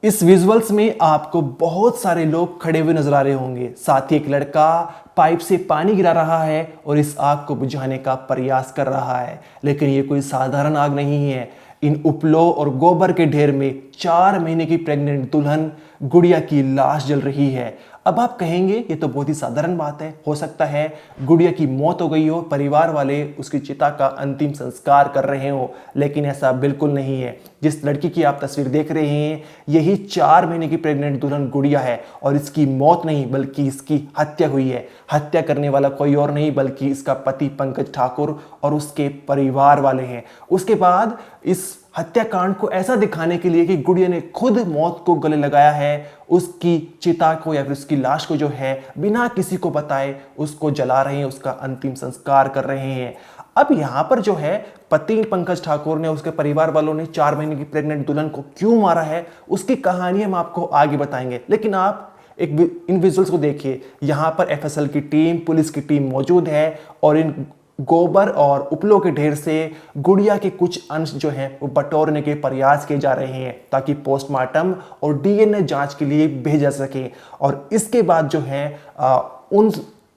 इस विजुअल्स में आपको बहुत सारे लोग खड़े हुए नजर आ रहे होंगे। साथ ही एक लड़का पाइप से पानी गिरा रहा है और इस आग को बुझाने का प्रयास कर रहा है। लेकिन ये कोई साधारण आग नहीं है। इन उपलों और गोबर के ढेर में 4 महीने की प्रेग्नेंट दुल्हन गुड़िया की लाश जल रही है। अब आप कहेंगे ये तो बहुत ही साधारण बात है, हो सकता है गुड़िया की मौत हो गई हो, परिवार वाले उसकी चिता का अंतिम संस्कार कर रहे हो। लेकिन ऐसा बिल्कुल नहीं है। जिस लड़की की आप तस्वीर देख रहे हैं यही 4 महीने की प्रेग्नेंट दुल्हन गुड़िया है और इसकी मौत नहीं बल्कि इसकी हत्या हुई है। हत्या करने वाला कोई और नहीं बल्कि इसका पति पंकज ठाकुर और उसके परिवार वाले हैं। उसके बाद इस हत्याकांड को ऐसा दिखाने के लिए कि गुड़िया ने खुद मौत को गले लगाया है, उसकी चिता को या फिर उसकी लाश को जो है बिना किसी को बताए उसको जला रहे हैं, उसका अंतिम संस्कार कर रहे हैं। अब यहां पर जो है पति पंकज ठाकुर ने, उसके परिवार वालों ने 4 महीने की प्रेग्नेंट दुल्हन को क्यों मारा है उसकी कहानी हम आपको आगे बताएंगे। लेकिन आप इन विजुअल्स को देखिए। यहां पर एफएसएल की टीम, पुलिस की टीम मौजूद है और इन गोबर और उपलों के ढेर से गुड़िया के कुछ अंश जो हैं वो बटोरने के प्रयास किए जा रहे हैं ताकि पोस्टमार्टम और डीएनए जांच के लिए भेजा सके। और इसके बाद जो है उन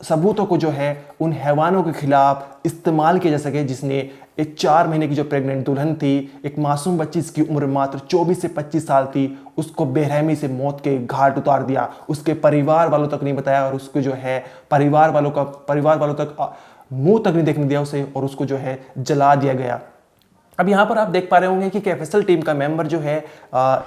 सबूतों को जो है उन हैवानों के खिलाफ इस्तेमाल किया जा सके जिसने एक 4 महीने की जो प्रेग्नेंट दुल्हन थी, एक मासूम बच्ची जिसकी उम्र मात्र 24 से 25 साल थी, उसको बेरहमी से मौत के घाट उतार दिया। उसके परिवार वालों तक नहीं बताया और उसको जो है परिवार वालों तक मुंह तक नहीं देखने दिया उसे और उसको जो है जला दिया गया। अब यहां पर आप देख पा रहे होंगे कि एफएसएल टीम का मेंबर जो है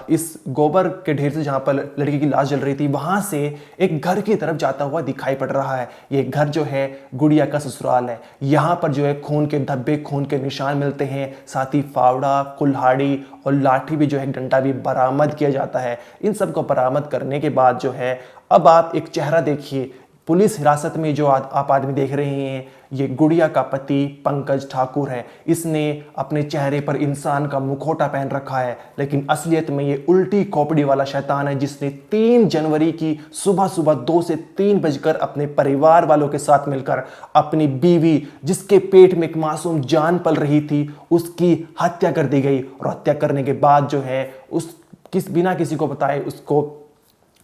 इस गोबर के ढेर से जहां पर लड़की की लाश जल रही थी वहां से एक घर की तरफ जाता हुआ दिखाई पड़ रहा है। ये घर जो है गुड़िया का ससुराल है। यहां पर जो है खून के धब्बे, खून के निशान मिलते हैं। साथ ही फावड़ा, कुल्हाड़ी और लाठी भी जो है, डंडा भी बरामद किया जाता है। इन सब को बरामद करने के बाद जो है अब आप एक चेहरा देखिए। पुलिस हिरासत में जो आप आदमी देख रहे हैं ये गुड़िया का पति पंकज ठाकुर है। इसने अपने चेहरे पर इंसान का मुखौटा पहन रखा है लेकिन असलियत में ये उल्टी खोपड़ी वाला शैतान है जिसने 3 जनवरी की सुबह सुबह 2 से 3 बजकर अपने परिवार वालों के साथ मिलकर अपनी बीवी, जिसके पेट में एक मासूम जान पल रही थी, उसकी हत्या कर दी गई। और हत्या करने के बाद जो है बिना किसी को बताए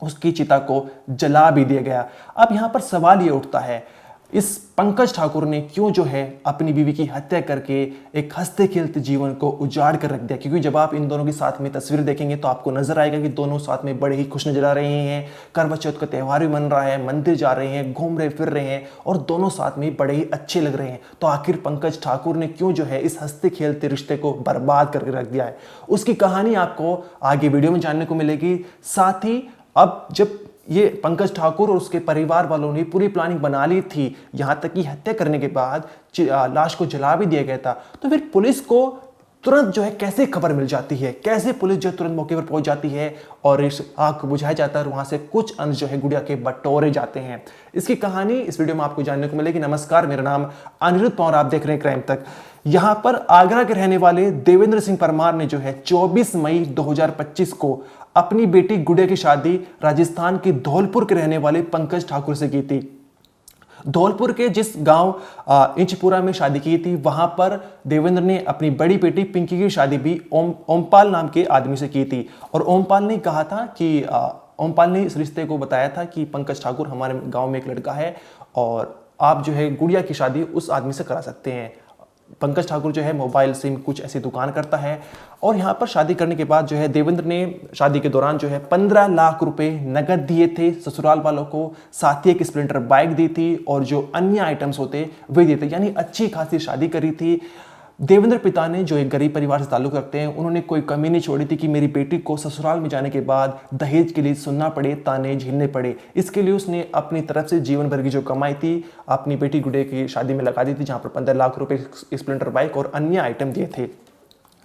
उसकी चिता को जला भी दिया गया। अब यहां पर सवाल यह उठता है इस पंकज ठाकुर ने क्यों जो है अपनी बीवी की हत्या करके एक हंसते खेलते जीवन को उजाड़ कर रख दिया। क्योंकि जब आप इन दोनों के साथ में तस्वीर देखेंगे तो आपको नजर आएगा कि दोनों साथ में बड़े ही खुश नजर आ रहे हैं। करवा चौथ का त्यौहार भी मन रहा है, मंदिर जा रहे हैं, घूम रहे फिर रहे हैं और दोनों साथ में बड़े ही अच्छे लग रहे हैं। तो आखिर पंकज ठाकुर ने क्यों जो है इस हंसते खेलते रिश्ते को बर्बाद करके रख दिया है, उसकी कहानी आपको आगे वीडियो में जानने को मिलेगी। साथ ही अब जब ये पंकज ठाकुर और उसके परिवार वालों ने पूरी प्लानिंग बना ली थी, यहां तक कि हत्या करने के बाद लाश को जला भी दिया गया था, तो फिर पुलिस को तुरंत जो है कैसे खबर मिल जाती है, कैसे पुलिस जो तुरंत मौके पर पहुंच जाती है और इस आग को बुझाया जाता है और वहां से कुछ अंश जो है गुड़िया के बटोरे जाते हैं। इसकी कहानी इस वीडियो में आपको जानने को मिलेगी। नमस्कार, मेरा नाम अनिरुद्ध पवार, आप देख रहे हैं क्राइम तक। यहां पर आगरा के रहने वाले देवेंद्र सिंह परमार ने जो है 24 मई 2025 को अपनी बेटी गुड़िया की शादी राजस्थान के धौलपुर के रहने वाले पंकज ठाकुर से की थी। धौलपुर के जिस गांव इंचपुरा में शादी की थी वहां पर देवेंद्र ने अपनी बड़ी बेटी पिंकी की शादी भी ओमपाल नाम के आदमी से की थी। और ओमपाल ने कहा था कि ओमपाल ने इस रिश्ते को बताया था कि पंकज ठाकुर, हमारे गांव में एक लड़का है और आप जो है गुड़िया की शादी उस आदमी से करा सकते हैं। पंकज ठाकुर जो है मोबाइल सिम कुछ ऐसी दुकान करता है और यहाँ पर शादी करने के बाद जो है देवेंद्र ने शादी के दौरान जो है 15 लाख रुपए नगद दिए थे ससुराल वालों को। साथ ही एक स्प्लेंडर बाइक दी थी और जो अन्य आइटम्स होते वे दिए थे, यानी अच्छी खासी शादी करी थी। देवेंद्र पिता ने, जो एक गरीब परिवार से ताल्लुक रखते हैं, उन्होंने कोई कमी नहीं छोड़ी थी कि मेरी बेटी को ससुराल में जाने के बाद दहेज के लिए सुनना पड़े, ताने झेलने पड़े। इसके लिए उसने अपनी तरफ से जीवन भर की जो कमाई थी अपनी बेटी गुड़िया की शादी में लगा दी थी, जहां पर 15 लाख रुपए स्प्लेंडर बाइक और अन्य आइटम दिए थे।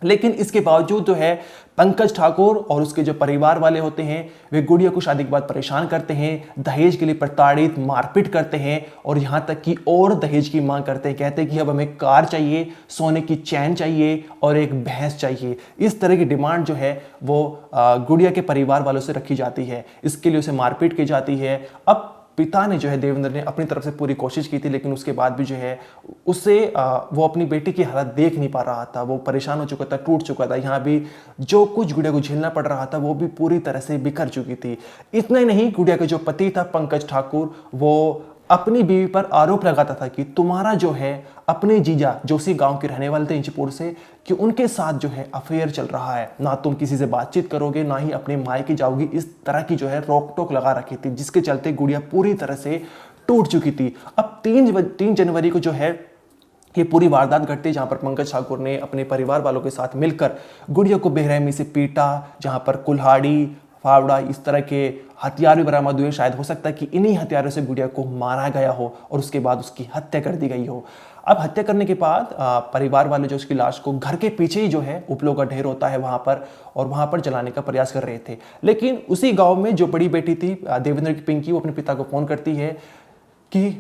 लेकिन इसके बावजूद जो है पंकज ठाकुर और उसके जो परिवार वाले होते हैं वे गुड़िया को शादी के बाद परेशान करते हैं, दहेज के लिए प्रताड़ित, मारपीट करते हैं और यहां तक कि और दहेज की मांग करते हैं। कहते हैं कि अब हमें कार चाहिए, सोने की चैन चाहिए और एक भैंस चाहिए। इस तरह की डिमांड जो है वो गुड़िया के परिवार वालों से रखी जाती है। इसके लिए उसे मारपीट की जाती है। अब पिता ने जो है देवेंद्र ने अपनी तरफ से पूरी कोशिश की थी, लेकिन उसके बाद भी जो है उससे वो अपनी बेटी की हालत देख नहीं पा रहा था। वो परेशान हो चुका था, टूट चुका था। यहाँ भी जो कुछ गुड़िया को झेलना पड़ रहा था वो भी पूरी तरह से बिखर चुकी थी। इतना ही नहीं, गुड़िया के जो पति था पंकज ठाकुर, वो अपनी बीवी पर आरोप लगाता था कि तुम्हारा जो है अपने जीजा जो उसी गांव के रहने वाले थे इंचपुर से, कि उनके साथ जो है अफेयर चल रहा है, ना तुम किसी से बातचीत करोगे ना ही अपने मायके जाओगी। इस तरह की जो है रोक टोक लगा रखी थी, जिसके चलते गुड़िया पूरी तरह से टूट चुकी थी। अब 3 जनवरी को जो है ये पूरी वारदात घटती, जहां पर पंकज ठाकुर ने अपने परिवार वालों के साथ मिलकर गुड़िया को बेरहमी से पीटा, जहां पर कुल्हाड़ी, फावड़ा, इस तरह के हथियार भी बरामद हुए। शायद हो सकता है कि इन्हीं हथियारों से गुड़िया को मारा गया हो और उसके बाद उसकी हत्या कर दी गई हो। अब हत्या करने के बाद परिवार वाले जो उसकी लाश को घर के पीछे ही जो है उपलों का ढेर होता है वहां पर, और वहां पर जलाने का प्रयास कर रहे थे। लेकिन उसी गांव में जो बड़ी बेटी थी देवेंद्र की, पिंकी, वो अपने पिता को फोन करती है कि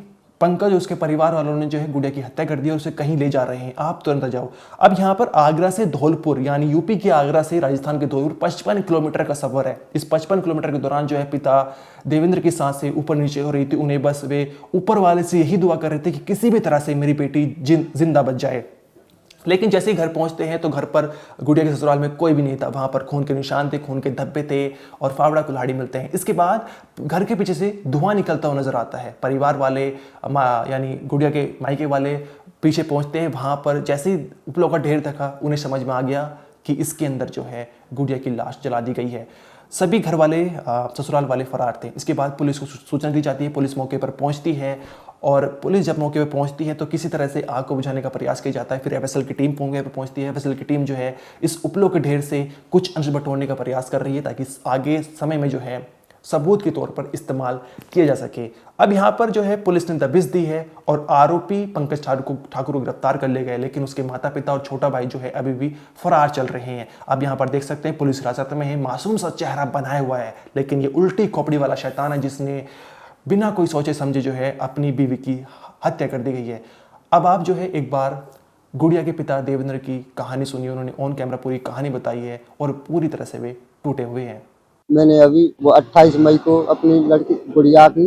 पंकज, उसके परिवार वालों ने जो है गुड़िया की हत्या कर दी और उसे कहीं ले जा रहे हैं, आप तुरंत आ जाओ। अब यहाँ पर आगरा से धौलपुर, यानी यूपी के आगरा से राजस्थान के धौलपुर 55 किलोमीटर का सफर है। इस 55 किलोमीटर के दौरान जो है पिता देवेंद्र की सांसें ऊपर नीचे हो रही थी। उन्हें बस वे ऊपर वाले से यही दुआ कर रहे थे कि किसी भी तरह से मेरी बेटी जिंदा बच जाए। लेकिन जैसे ही घर पहुंचते हैं तो घर पर गुड़िया के ससुराल में कोई भी नहीं था। वहां पर खून के निशान थे, खून के धब्बे थे और फावड़ा कुल्हाड़ी मिलते हैं। इसके बाद घर के पीछे से धुआं निकलता हुआ नजर आता है। परिवार वाले यानी गुड़िया के मायके वाले पीछे पहुंचते हैं। वहां पर जैसे ही उपलों का ढेर देखा, उन्हें समझ में आ गया कि इसके अंदर जो है गुड़िया की लाश जला दी गई है। सभी घर वाले ससुराल वाले फरार थे। इसके बाद पुलिस को सूचना दी जाती है। पुलिस मौके पर पहुंचती है और पुलिस जब मौके पर पहुंचती है तो किसी तरह से आग को बुझाने का प्रयास किया जाता है। फिर एफएसएल की टीम मौके पर पहुंचती है। एफएसएल की टीम जो है इस उपलों के ढेर से कुछ अंश बटोरने का प्रयास कर रही है ताकि आगे समय में जो है सबूत के तौर पर इस्तेमाल किया जा सके। अब यहाँ पर जो है पुलिस ने दबिश दी है और आरोपी पंकज ठाकुर को गिरफ्तार कर ले गए, लेकिन उसके माता पिता और छोटा भाई जो है अभी भी फरार चल रहे हैं। अब यहाँ पर देख सकते हैं पुलिस हिरासत में है, मासूम सा चेहरा बनाया हुआ है, लेकिन ये उल्टी खोपड़ी वाला शैतान है जिसने बिना कोई सोचे समझे जो है अपनी बीवी की हत्या कर दी गई है। अब आप जो है एक बार गुड़िया के पिता देवेंद्र की कहानी सुनिए। उन्होंने ऑन कैमरा पूरी कहानी बताई है और पूरी तरह से वे टूटे हुए हैं। मैंने अभी वो 28 मई को अपनी लड़की गुड़िया की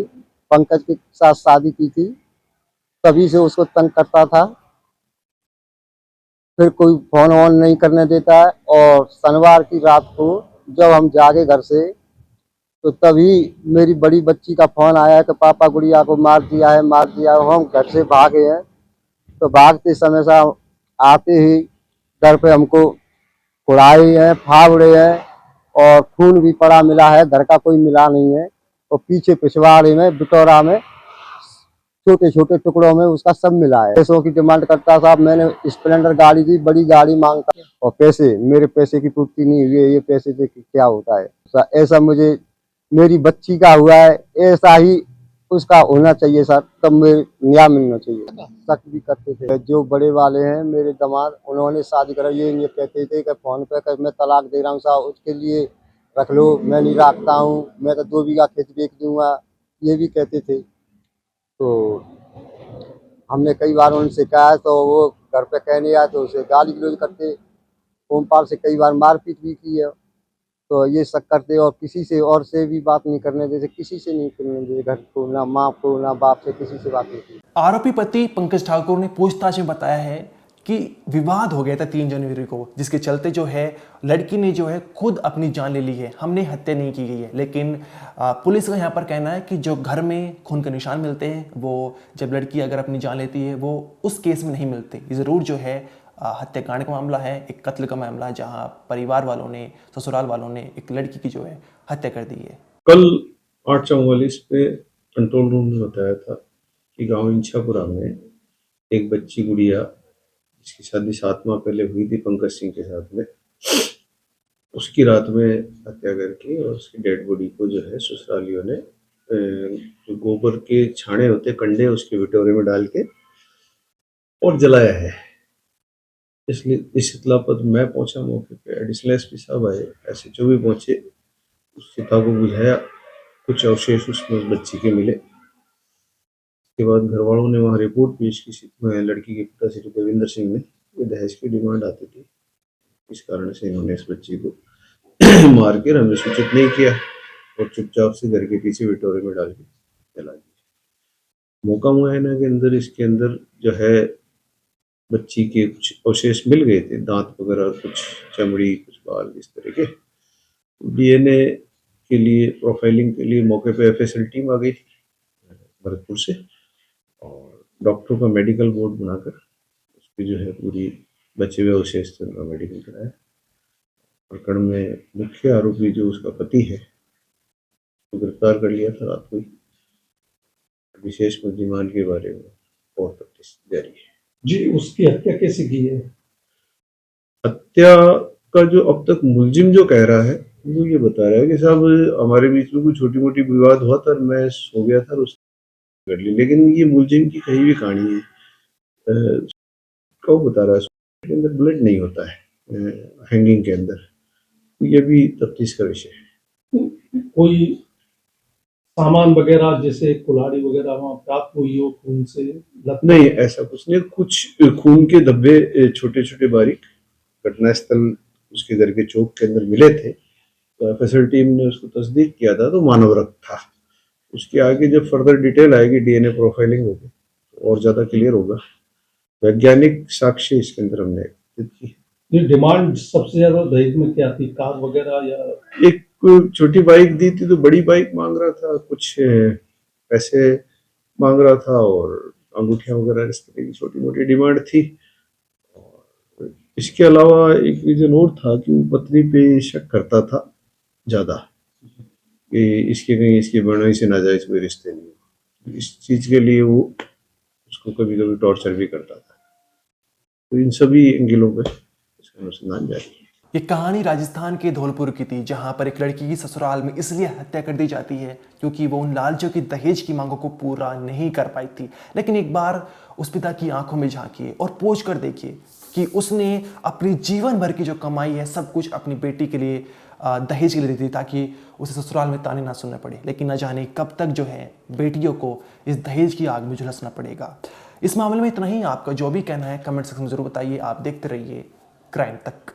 पंकज के साथ शादी की थी। तभी से उसको तंग करता था, फिर कोई फोन ऑन नहीं करने देता है। और शनिवार की रात को जब हम जागे घर से, तो तभी मेरी बड़ी बच्ची का फोन आया कि पापा गुड़िया को मार दिया है, मार दिया है। हम घर से भागे हैं, तो भागते समय सा आते ही घर पे हमको कुड़ाई है, फावड़े हैं और खून भी पड़ा मिला है। घर का कोई मिला नहीं है। और पीछे पिछवाड़े में बिटोरा में छोटे छोटे टुकड़ों में उसका सब मिला है। पैसों की डिमांड करता था। मैंने स्प्लेंडर गाड़ी दी, बड़ी गाड़ी मांगता, और पैसे, मेरे पैसे की पूर्ति नहीं हुई है। ये पैसे से क्या होता है? ऐसा मुझे मेरी बच्ची का हुआ है, ऐसा ही उसका होना चाहिए सर, तब मेरे न्याय मिलना चाहिए। शक भी करते थे जो बड़े वाले हैं मेरे दामाद, उन्होंने शादी करा, ये कहते थे कि फोन पे कर मैं तलाक दे रहा हूँ साहब, उसके लिए रख लो, मैं नहीं रखता हूँ, मैं तो 2 बीघा खेत बेच दूंगा, ये भी कहते थे। तो हमने कई बार उनसे कहा, तो वो घर पे कहने आए तो उसे गाली गलौज करते। ओमपाल से कई बार मारपीट भी की है। तो ये शक करते और किसी से और से भी बात नहीं करने देते, किसी से नहीं करने देते, घर को, ना माँ को, ना बाप से, किसी से बात नहीं की। आरोपी पति पंकज ठाकुर ने पूछताछ में बताया है कि विवाद हो गया था 3 जनवरी को, जिसके चलते जो है लड़की ने जो है खुद अपनी जान ले ली है। हमने हत्या नहीं की गई है। लेकिन पुलिस का यहाँ पर कहना है कि जो घर में खून के निशान मिलते हैं वो जब लड़की अगर अपनी जान लेती है वो उस केस में नहीं मिलते। ये ज़रूर जो है हत्याकांड का मामला है, एक कत्ल का मामला है, जहाँ परिवार वालों ने, ससुराल वालों ने एक लड़की की जो है हत्या कर दी है। कल 8:44 पे कंट्रोल रूम ने बताया था कि गांव इंछापुरा में एक बच्ची गुड़िया, जिसकी शादी 7 माह पहले हुई थी पंकज सिंह के साथ में, उसकी रात में हत्या करके और उसकी डेड बॉडी को जो है ससुरालियों ने जो गोबर के छाने होते, कंडे, उसके बिटोरे में डाल के और जलाया है। इसलिए इस इत्तला पर मैं पहुंचा मौके पे, एडिशनल एसपी साहब आए, SHO भी पहुंचे, उस चिता को बुझाया, कुछ अवशेष उसमें उस बच्ची के मिले। उसके बाद घर वालों ने वहाँ रिपोर्ट पेश की। लड़की के पिता श्री देवेंद्र सिंह ने, ये दहेज की डिमांड आती थी, इस कारण से इन्होंने इस बच्ची को मार के हमें सूचित नहीं किया और चुपचाप से घर के पीछे बिटोरे में डाल के जला दी। मौका मुआयना के अंदर इसके अंदर जो है बच्ची के कुछ अवशेष मिल गए थे, दांत वगैरह, कुछ चमड़ी, कुछ बाल, इस तरह के। डीएनए के लिए प्रोफाइलिंग के लिए मौके पे एफएसएल टीम आ गई भरतपुर से, और डॉक्टरों का मेडिकल बोर्ड बनाकर उस पर जो है पूरी बचे हुए अवशेष थे उनका मेडिकल कराया। प्रकरण में मुख्य आरोपी जो उसका पति है तो गिरफ्तार कर लिया था रात को ही। विशेष मुद्दिमान के बारे में और तफ्तीश जारी है। जी, उसकी हत्या कैसे की है? हत्या का जो अब तक मुलजिम जो कह रहा है वो ये बता रहा है कि साहब हमारे बीच में कोई छोटी मोटी विवाद हुआ था, मैं सो गया था और उसने कर ली। लेकिन ये मुलजिम की कहीं भी कहानी है। कौन बता रहा है के अंदर ब्लड नहीं होता है हैंगिंग के अंदर, ये भी तफ्तीश का विषय है। कोई सामान वगैरह जैसे कुल्हाड़ी वगैरह वहाँ प्राप्त हुई हो खून से? नहीं, ऐसा कुछ नहीं। कुछ खून के धब्बे छोटे छोटे बारीक घटनास्थल उसके घर के चौक के अंदर मिले थे, तो एफएसएल टीम ने उसको तस्दीक किया था तो मानव रक्त था। उसके आगे जब फर्दर डिटेल आएगी, डीएनए प्रोफाइलिंग होगी तो और ज्यादा क्लियर होगा। वैज्ञानिक साक्ष्य इसके अंदर हमने एकत्रित की। ये डिमांड सबसे ज्यादा दहेज में क्या थी? कार वगैरह या एक छोटी बाइक दी थी तो बड़ी बाइक मांग रहा था, कुछ पैसे मांग रहा था और अंगूठियां वगैरह, इस तरह की छोटी मोटी डिमांड थी। और इसके अलावा एक रीजन और था कि वो पत्नी पे शक करता था ज्यादा कि इसके कहीं इसकी बहनोई से नाजायज कोई रिश्ते नहीं हो। इस चीज के लिए वो उसको कभी कभी टॉर्चर भी करता था। तो इन सभी एंगलों पे इसका अनुसंधान जारी है। ये कहानी राजस्थान के धौलपुर की थी, जहां पर एक लड़की की ससुराल में इसलिए हत्या कर दी जाती है क्योंकि वो उन लालचों की दहेज की मांगों को पूरा नहीं कर पाई थी। लेकिन एक बार उस पिता की आंखों में झांकिए और पूछ कर देखिए कि उसने अपनी जीवन भर की जो कमाई है सब कुछ अपनी बेटी के लिए दहेज के लिए दी थी, ताकि उसे ससुराल में ताने ना सुनने पड़े। लेकिन न जाने कब तक जो है बेटियों को इस दहेज की आग में झुलसना पड़ेगा। इस मामले में इतना ही। आपका जो भी कहना है कमेंट सेक्शन में जरूर बताइए। आप देखते रहिए क्राइम तक।